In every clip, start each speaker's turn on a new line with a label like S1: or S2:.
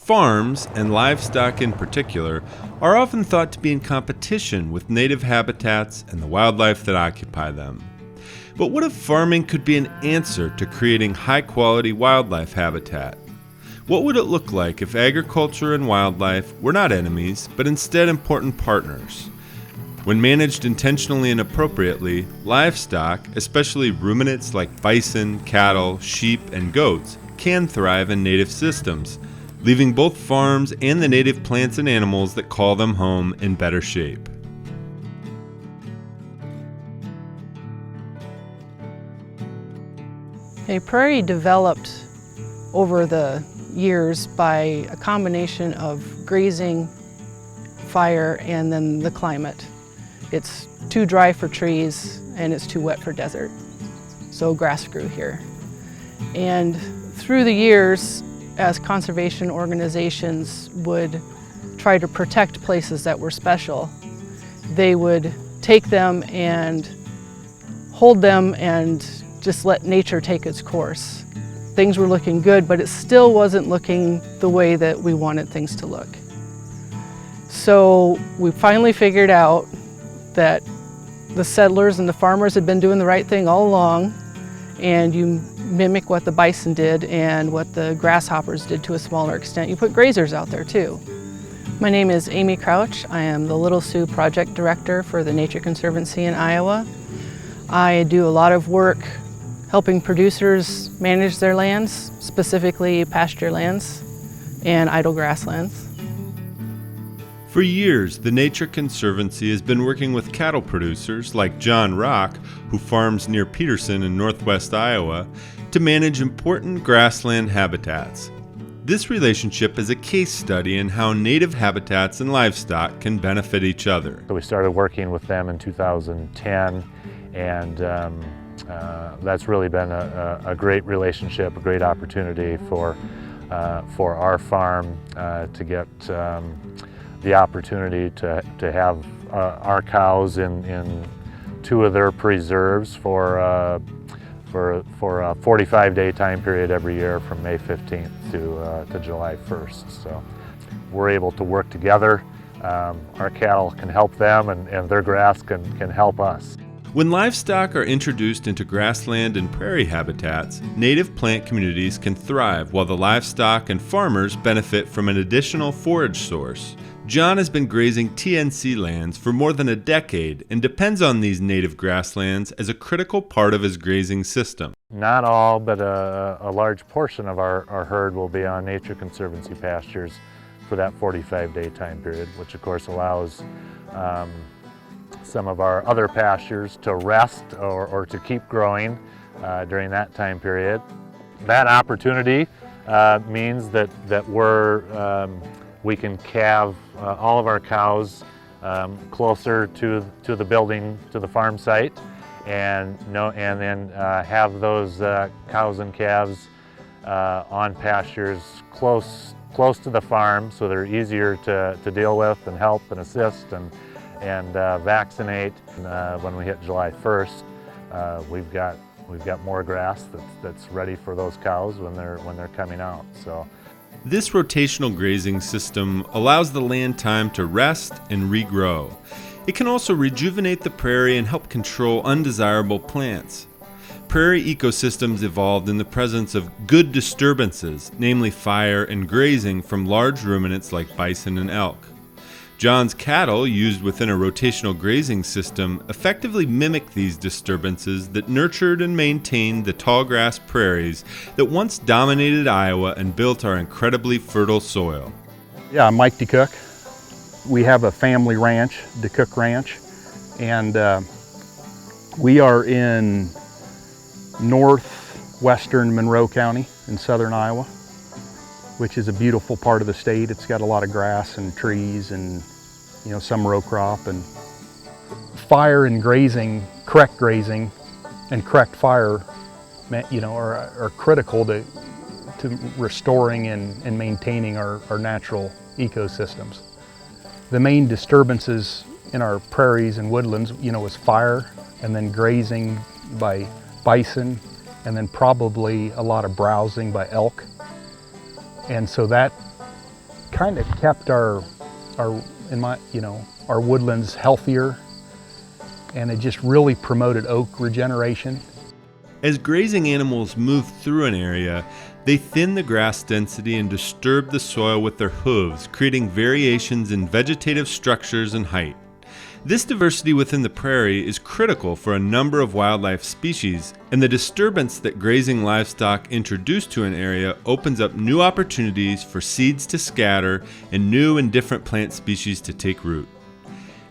S1: Farms, and livestock in particular, are often thought to be in competition with native habitats and the wildlife that occupy them. But what if farming could be an answer to creating high-quality wildlife habitat? What would it look like if agriculture and wildlife were not enemies, but instead important partners? When managed intentionally and appropriately, livestock, especially ruminants like bison, cattle, sheep, and goats, can thrive in native systems, leaving both farms and the native plants and animals that call them home in better shape.
S2: A prairie developed over the years by a combination of grazing, fire, and then the climate. It's too dry for trees and it's too wet for desert. So grass grew here. And through the years, as conservation organizations would try to protect places that were special, they would take them and hold them and just let nature take its course. Things were looking good, but it still wasn't looking the way that we wanted things to look. So we finally figured out that the settlers and the farmers had been doing the right thing all along, and you mimic what the bison did and what the grasshoppers did to a smaller extent. You put grazers out there too. My name is Amy Crouch. I am the Little Sioux Project Director for the Nature Conservancy in Iowa. I do a lot of work helping producers manage their lands, specifically pasture lands and idle grasslands.
S1: For years, the Nature Conservancy has been working with cattle producers like John Rock, who farms near Peterson in northwest Iowa, to manage important grassland habitats. This relationship is a case study in how native habitats and livestock can benefit each other.
S3: So we started working with them in 2010, and that's really been a great relationship, a great opportunity for our farm to get the opportunity to have our cows in two of their preserves for a 45-day time period every year from May 15th to July 1st. So we're able to work together. Our cattle can help them, and their grass can help us.
S1: When livestock are introduced into grassland and prairie habitats, native plant communities can thrive while the livestock and farmers benefit from an additional forage source. John has been grazing TNC lands for more than a decade and depends on these native grasslands as a critical part of his grazing system.
S3: Not all, but a large portion of our herd will be on Nature Conservancy pastures for that 45-day time period, which of course allows some of our other pastures to rest or to keep growing during that time period. That opportunity means that we can calve all of our cows closer to the building, to the farm site, and then have those cows and calves on pastures close to the farm, so they're easier to deal with and help and assist and vaccinate. When we hit July 1st, we've got more grass that's ready for those cows when they're coming out. So
S1: this rotational grazing system allows the land time to rest and regrow. It can also rejuvenate the prairie and help control undesirable plants. Prairie ecosystems evolved in the presence of good disturbances, namely fire and grazing from large ruminants like bison and elk. John's cattle, used within a rotational grazing system, effectively mimic these disturbances that nurtured and maintained the tallgrass prairies that once dominated Iowa and built our incredibly fertile soil.
S4: Yeah, I'm Mike DeCook. We have a family ranch, DeCook Ranch, and we are in northwestern Monroe County in southern Iowa, which is a beautiful part of the state. It's got a lot of grass and trees and, some row crop. And fire and grazing, correct grazing and correct fire, are critical to restoring and maintaining our natural ecosystems. The main disturbances in our prairies and woodlands, is fire, and then grazing by bison, and then probably a lot of browsing by elk. And so that kind of kept our woodlands healthier, and it just really promoted oak regeneration.
S1: As grazing animals move through an area, they thin the grass density and disturb the soil with their hooves, creating variations in vegetative structures and height. This diversity within the prairie is critical for a number of wildlife species, and the disturbance that grazing livestock introduce to an area opens up new opportunities for seeds to scatter and new and different plant species to take root.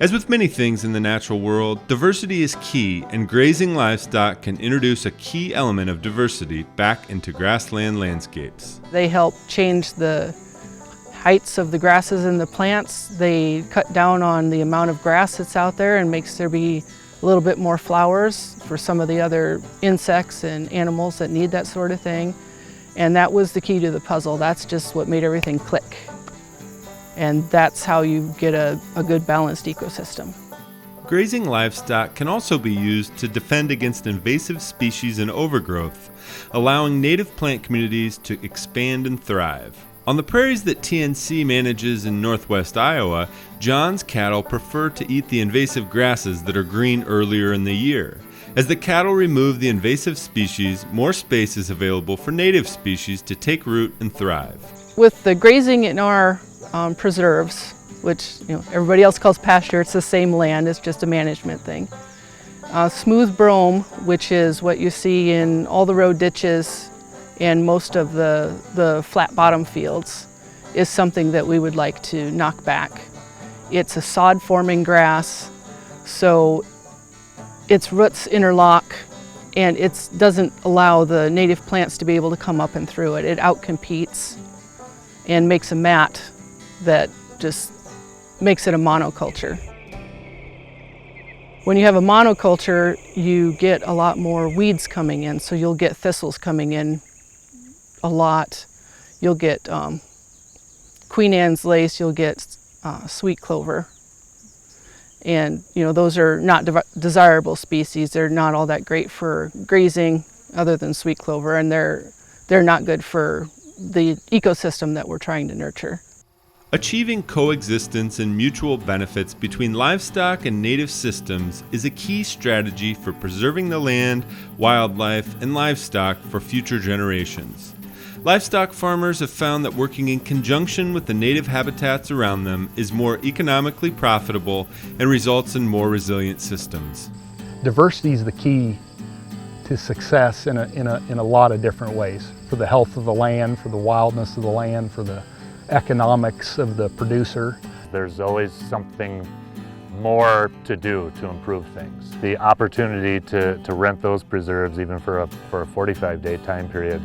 S1: As with many things in the natural world, diversity is key, and grazing livestock can introduce a key element of diversity back into grassland landscapes.
S2: They help change the heights of the grasses and the plants. They cut down on the amount of grass that's out there and makes there be a little bit more flowers for some of the other insects and animals that need that sort of thing. And that was the key to the puzzle. That's just what made everything click. And that's how you get a good balanced ecosystem.
S1: Grazing livestock can also be used to defend against invasive species and overgrowth, allowing native plant communities to expand and thrive. On the prairies that TNC manages in northwest Iowa, John's cattle prefer to eat the invasive grasses that are green earlier in the year. As the cattle remove the invasive species, more space is available for native species to take root and thrive.
S2: With the grazing in our preserves, which everybody else calls pasture, it's the same land, it's just a management thing. Smooth brome, which is what you see in all the road ditches and most of the flat bottom fields, is something that we would like to knock back. It's a sod forming grass, so its roots interlock and it doesn't allow the native plants to be able to come up and through it. It outcompetes and makes a mat that just makes it a monoculture. When you have a monoculture, you get a lot more weeds coming in, so you'll get thistles coming in a lot. You'll get Queen Anne's lace, you'll get sweet clover. And those are not desirable species. They're not all that great for grazing other than sweet clover, and they're not good for the ecosystem that we're trying to nurture.
S1: Achieving coexistence and mutual benefits between livestock and native systems is a key strategy for preserving the land, wildlife, and livestock for future generations. Livestock farmers have found that working in conjunction with the native habitats around them is more economically profitable and results in more resilient systems.
S4: Diversity is the key to success in a lot of different ways. For the health of the land, for the wildness of the land, for the economics of the producer.
S3: There's always something more to do to improve things. The opportunity to rent those preserves even for a 45-day time period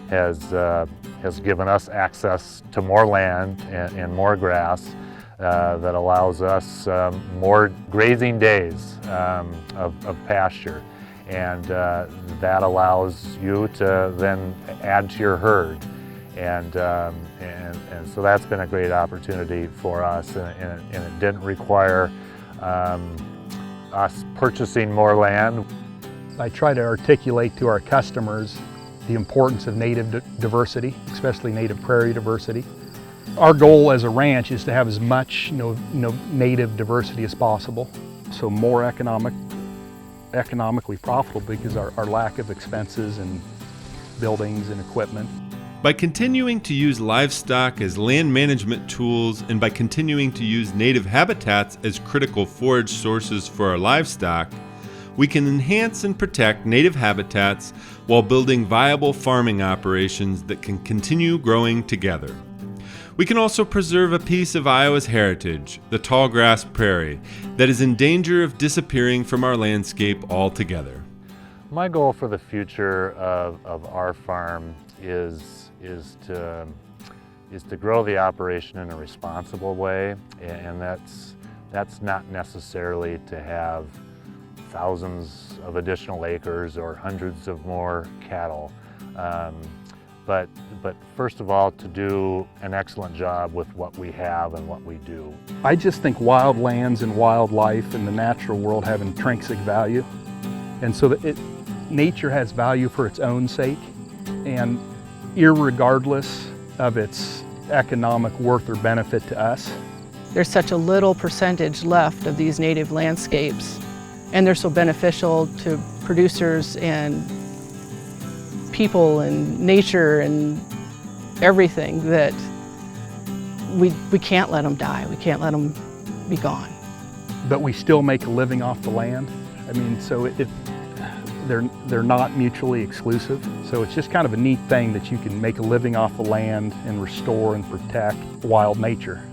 S3: has given us access to more land and more grass that allows us more grazing days of pasture. And that allows you to then add to your herd. And so that's been a great opportunity for us, and it didn't require us purchasing more land.
S4: I try to articulate to our customers the importance of native diversity, especially native prairie diversity. Our goal as a ranch is to have as much native diversity as possible, so more economically profitable because our lack of expenses and buildings and equipment.
S1: By continuing to use livestock as land management tools and by continuing to use native habitats as critical forage sources for our livestock, we can enhance and protect native habitats while building viable farming operations that can continue growing together. We can also preserve a piece of Iowa's heritage, the tallgrass prairie, that is in danger of disappearing from our landscape altogether.
S3: My goal for the future of our farm is to grow the operation in a responsible way, and that's not necessarily to have thousands of additional acres or hundreds of more cattle, but first of all to do an excellent job with what we have and what we do.
S4: I just think wild lands and wildlife and the natural world have intrinsic value, and so that nature has value for its own sake, and irregardless of its economic worth or benefit to us.
S2: There's such a little percentage left of these native landscapes, and they're so beneficial to producers and people and nature and everything that we can't let them die. We can't let them be gone.
S4: But we still make a living off the land. I mean, so they're not mutually exclusive. So it's just kind of a neat thing that you can make a living off the land and restore and protect wild nature.